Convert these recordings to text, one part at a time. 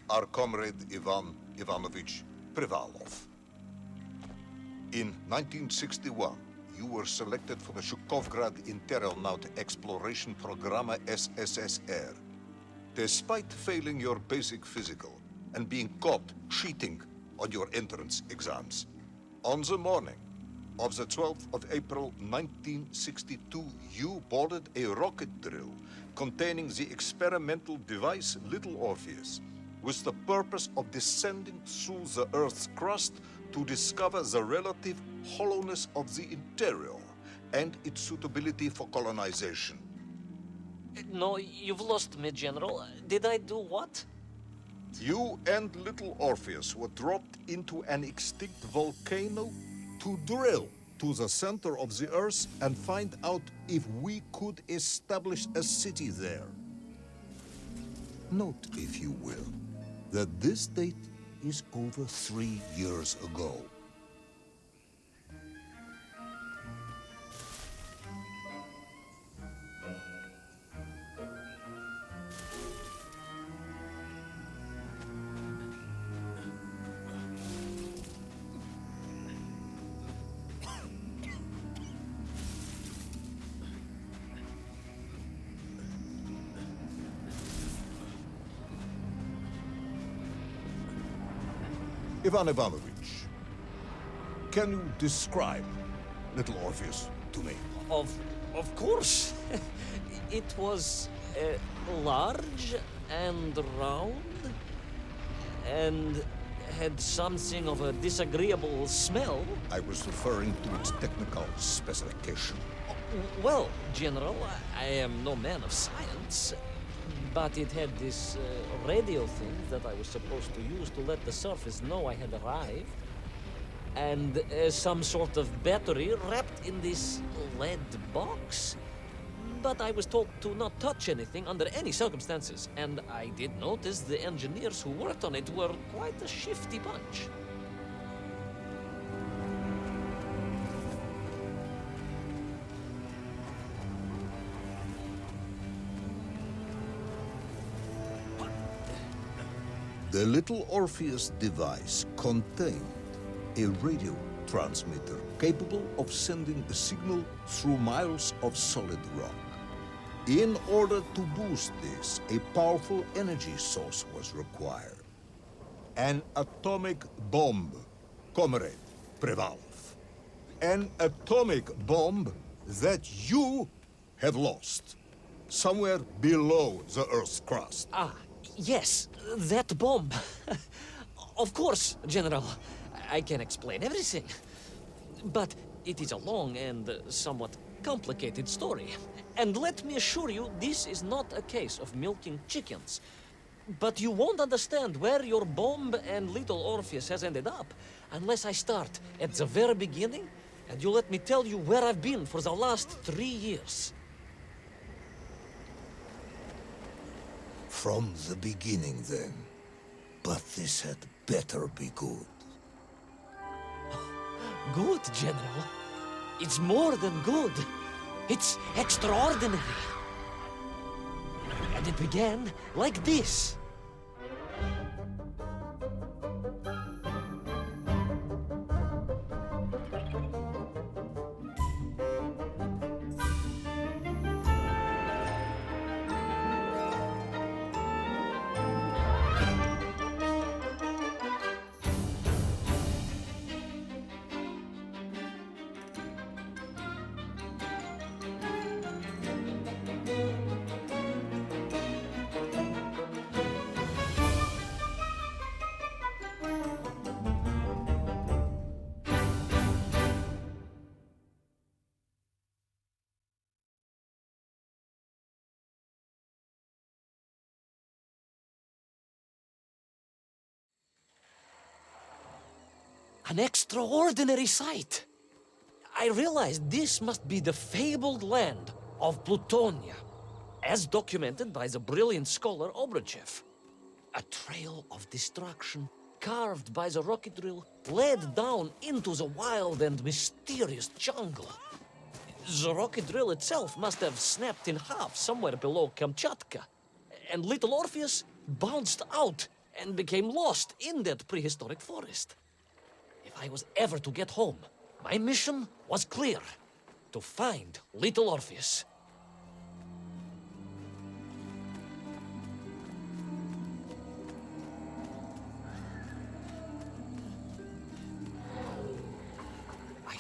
our comrade Ivan Ivanovich Privalov. In 1961, you were selected for the Shukovgrad Internaut Exploration Program SSSR. Despite failing your basic physical and being caught cheating on your entrance exams, on the morning of the 12th of April 1962, you boarded a rocket drill containing the experimental device Little Orpheus, with the purpose of descending through the Earth's crust to discover the relative hollowness of the interior and its suitability for colonization. No, you've lost me, General. Did I do what? You and Little Orpheus were dropped into an extinct volcano to drill to the center of the Earth and find out if we could establish a city there. Note, if you will, that this date is over 3 years ago. Ivan Ivanovich, can you describe Little Orpheus to me? Of course. It was large and round and had something of a disagreeable smell. I was referring to its technical specification. Well, General, I am no man of science, but it had this radio thing that I was supposed to use to let the surface know I had arrived, and some sort of battery wrapped in this lead box. But I was told to not touch anything under any circumstances, and I did notice the engineers who worked on it were quite a shifty bunch. The Little Orpheus device contained a radio transmitter capable of sending a signal through miles of solid rock. In order to boost this, a powerful energy source was required. An atomic bomb, Comrade Privalov. An atomic bomb that you have lost somewhere below the Earth's crust. Ah, yes, that bomb. Of course, General. I can explain everything. But it is a long and somewhat complicated story. And let me assure you, this is not a case of milking chickens. But you won't understand where your bomb and Little Orpheus has ended up unless I start at the very beginning and you let me tell you where I've been for the last 3 years. From the beginning, then. But this had better be good. Good, General. It's more than good. It's extraordinary. And it began like this. An extraordinary sight. I realized this must be the fabled land of Plutonia, as documented by the brilliant scholar Obruchev. A trail of destruction carved by the rocket drill led down into the wild and mysterious jungle. The rocket drill itself must have snapped in half somewhere below Kamchatka, and Little Orpheus bounced out and became lost in that prehistoric forest. If I was ever to get home, my mission was clear: to find little Orpheus. I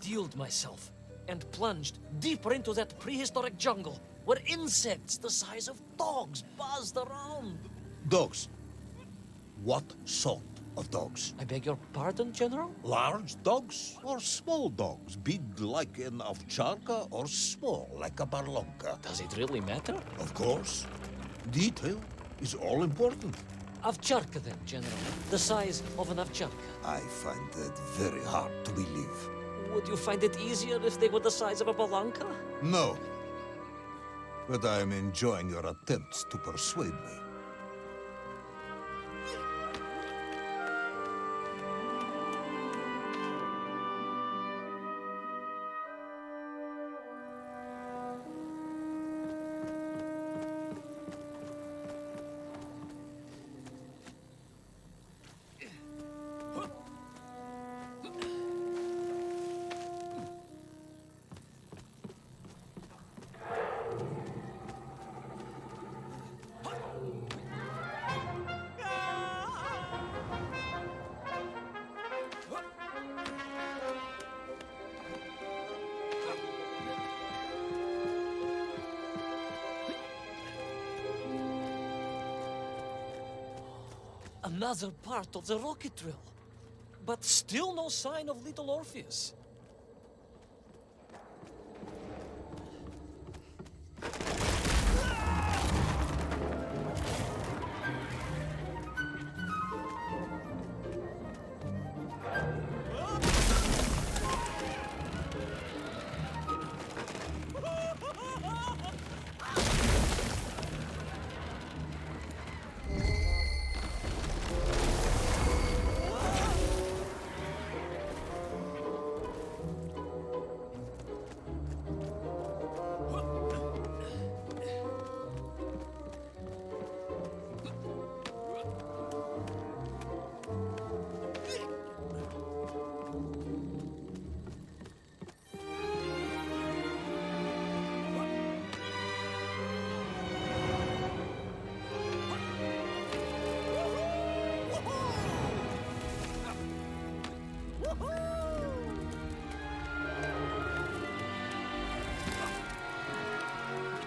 steeled myself and plunged deeper into that prehistoric jungle where insects the size of dogs buzzed around. Dogs. What sort of dogs? I beg your pardon, General? Large dogs or small dogs? Big like an ovcharka or small like a barlonka? Does it really matter? Of course. Detail is all important. Ovcharka then, General. The size of an ovcharka. I find that very hard to believe. Would you find it easier if they were the size of a balanka? No. But I am enjoying your attempts to persuade me. Another part of the rocket drill. But still no sign of little Orpheus.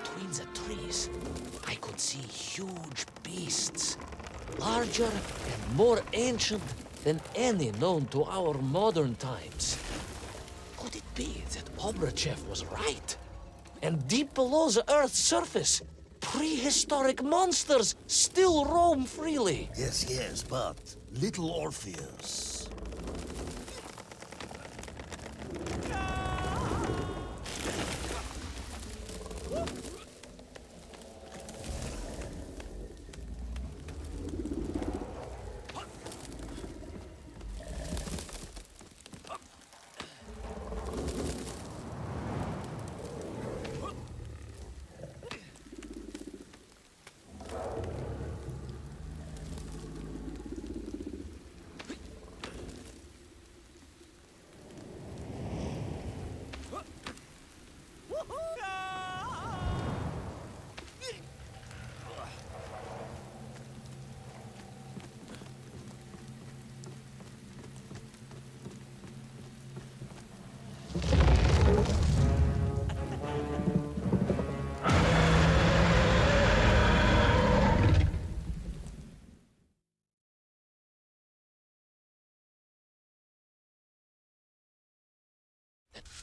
Between the trees, I could see huge beasts, larger and more ancient than any known to our modern times. Could it be that Obrachev was right? And deep below the Earth's surface, prehistoric monsters still roam freely. Yes, but little Orpheus.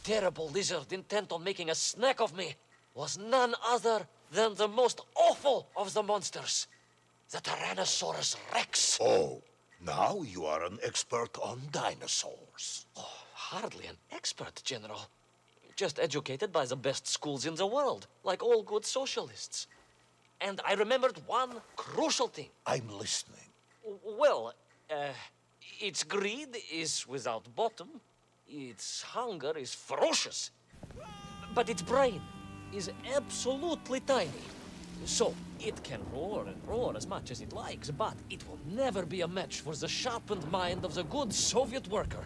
Terrible lizard intent on making a snack of me was none other than the most awful of the monsters, the Tyrannosaurus Rex. Oh, Now you are an expert on dinosaurs. Hardly an expert, General. Just educated by the best schools in the world, like all good socialists. And I remembered one crucial thing. I'm listening. Well, its greed is without bottom, its hunger is ferocious, but its brain is absolutely tiny. So, it can roar and roar as much as it likes, but it will never be a match for the sharpened mind of the good Soviet worker.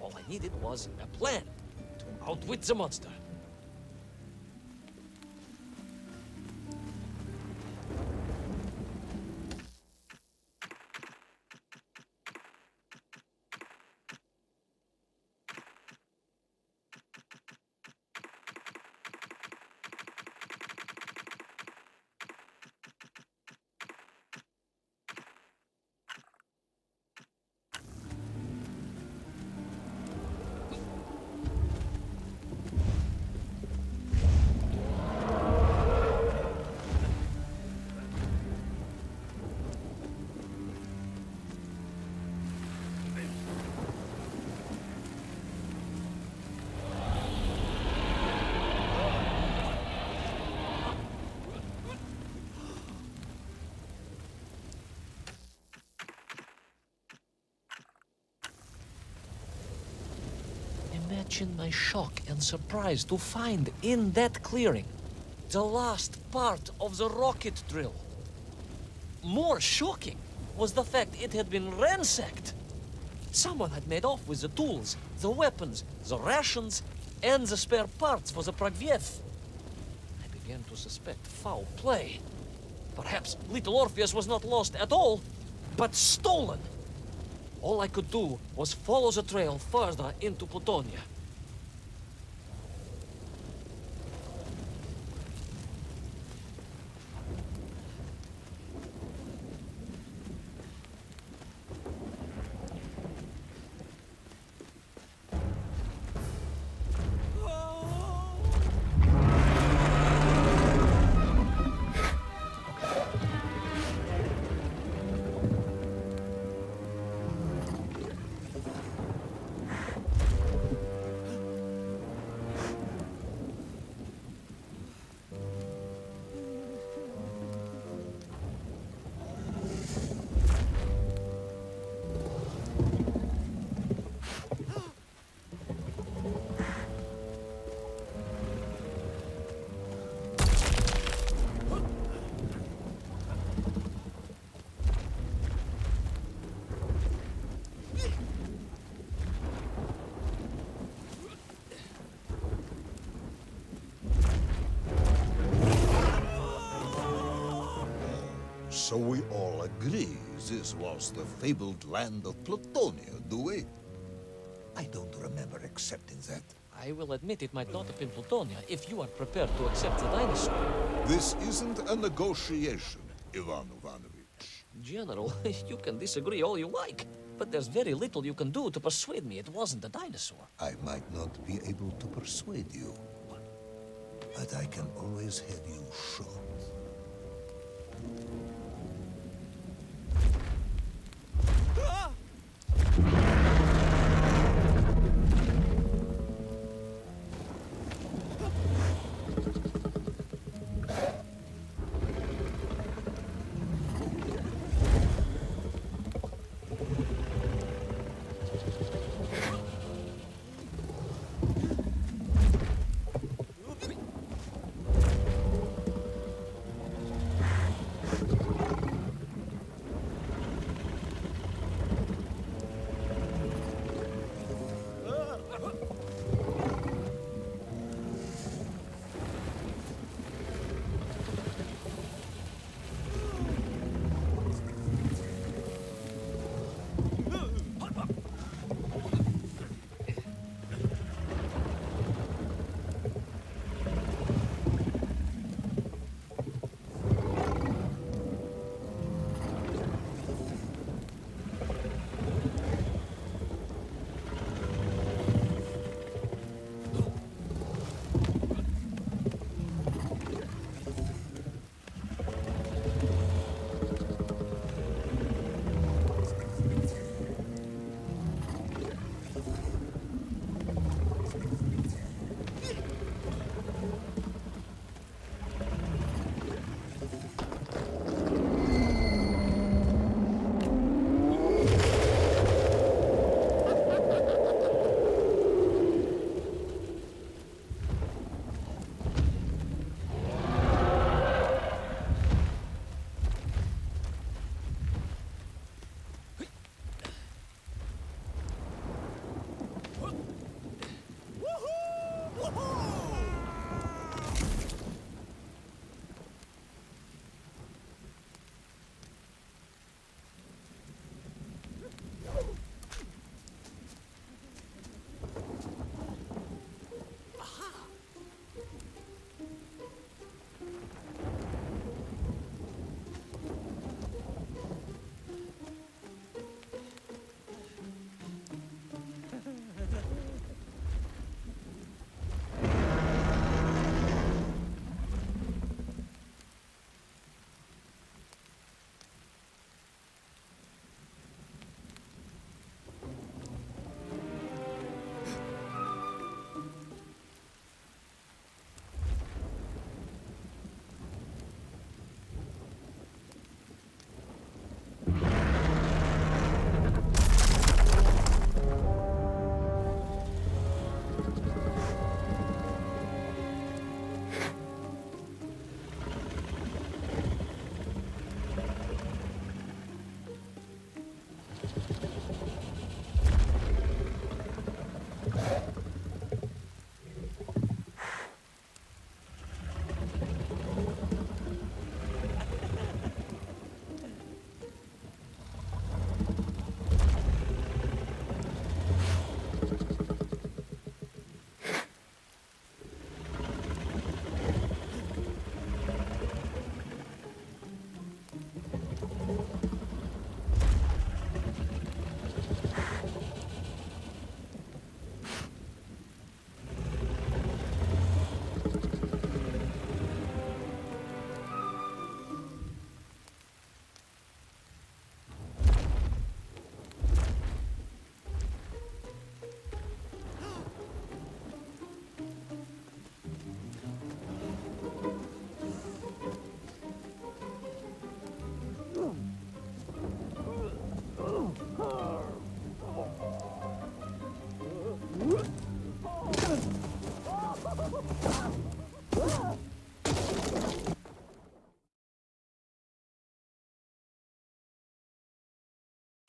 All I needed was a plan to outwit the monster. Imagine my shock and surprise to find in that clearing the last part of the rocket drill. More shocking was the fact it had been ransacked. Someone had made off with the tools, the weapons, the rations, and the spare parts for the Pragviev. I began to suspect foul play. Perhaps little Orpheus was not lost at all, but stolen. All I could do was follow the trail further into Plutonia. So we all agree this was the fabled land of Plutonia, do we? I don't remember accepting that. I will admit it might not have been Plutonia if you are prepared to accept the dinosaur. This isn't a negotiation, Ivan Ivanovich. General, you can disagree all you like, but there's very little you can do to persuade me it wasn't a dinosaur. I might not be able to persuade you, but I can always have you shot.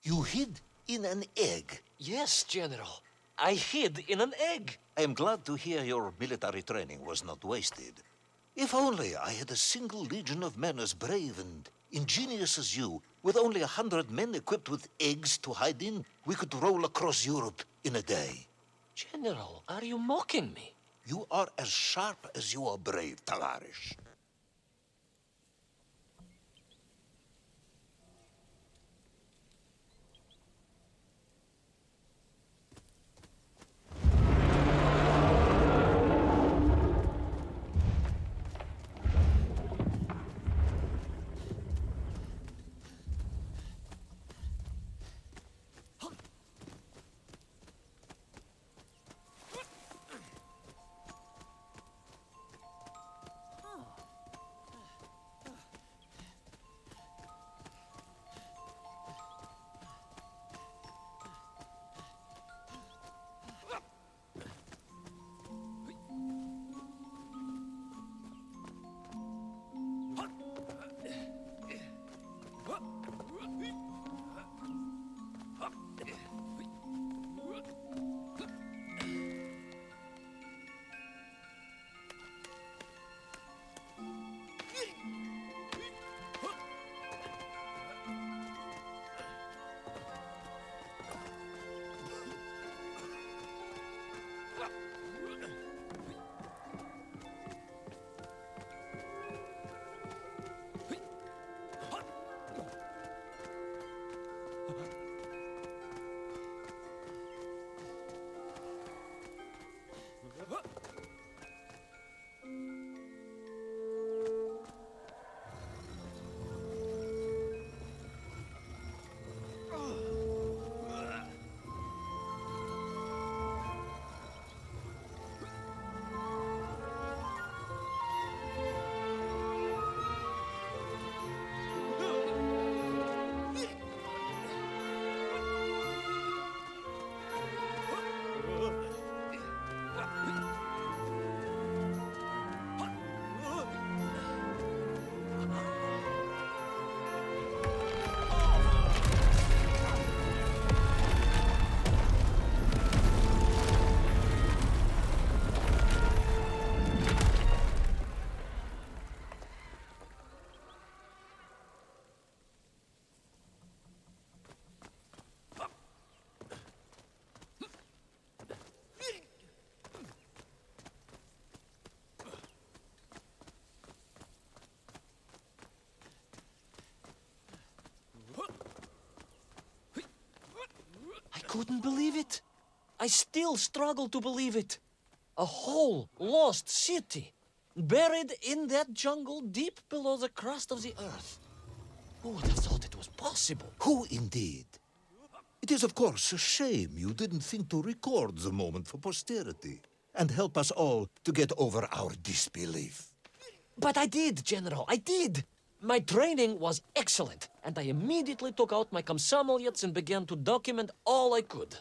You hid in an egg. Yes, General. I hid in an egg. I am glad to hear your military training was not wasted. If only I had a single legion of men as brave and ingenious as you, with only 100 men equipped with eggs to hide in, we could roll across Europe in a day. General, are you mocking me? You are as sharp as you are brave, Tavarish. I couldn't believe it. I still struggle to believe it. A whole lost city, buried in that jungle deep below the crust of the earth. Who would have thought it was possible? Who indeed? It is, of course, a shame you didn't think to record the moment for posterity and help us all to get over our disbelief. But I did, General, I did. My training was excellent, and I immediately took out my komsomolets and began to document all I could.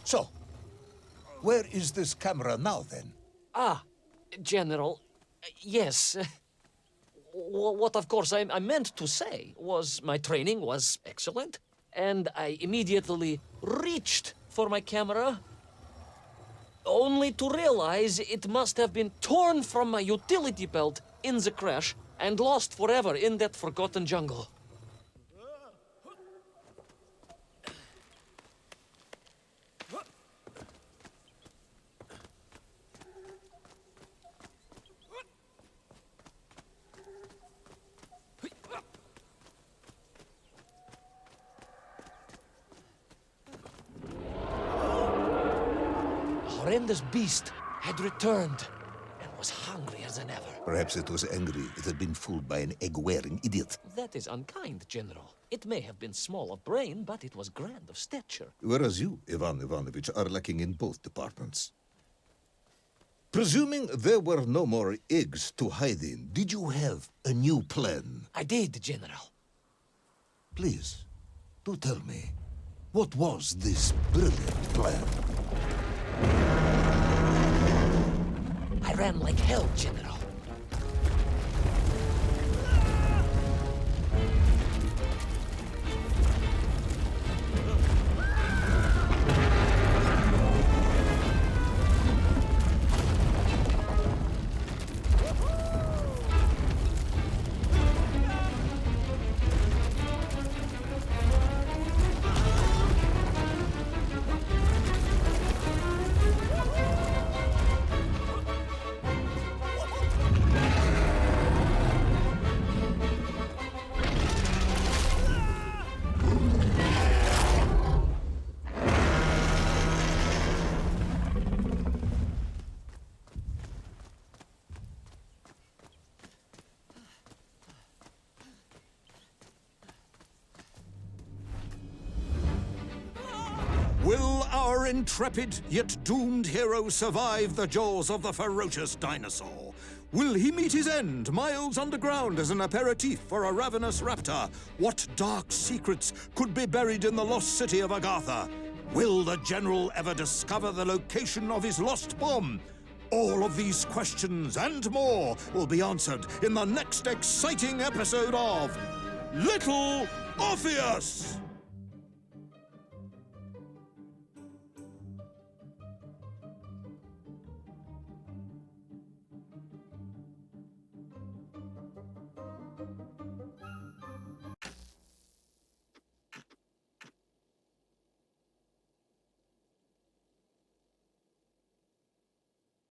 So, where is this camera now, then? Ah, General, yes. What, of course, I meant to say was my training was excellent, and I immediately reached for my camera, only to realize it must have been torn from my utility belt in the crash and lost forever in that forgotten jungle. horrendous beast had returned and was hungrier than ever. Perhaps it was angry it had been fooled by an egg-wearing idiot. That is unkind, General. It may have been small of brain, but it was grand of stature. Whereas you, Ivan Ivanovich, are lacking in both departments. Presuming there were no more eggs to hide in, Did you have a new plan? I did, General. Please, do tell me, what was this brilliant plan? I ran like hell, General. Will our intrepid yet doomed hero survive the jaws of the ferocious dinosaur? Will he meet his end miles underground as an aperitif for a ravenous raptor? What dark secrets could be buried in the lost city of Agatha? Will the general ever discover the location of his lost bomb? All of these questions and more will be answered in the next exciting episode of Little Orpheus!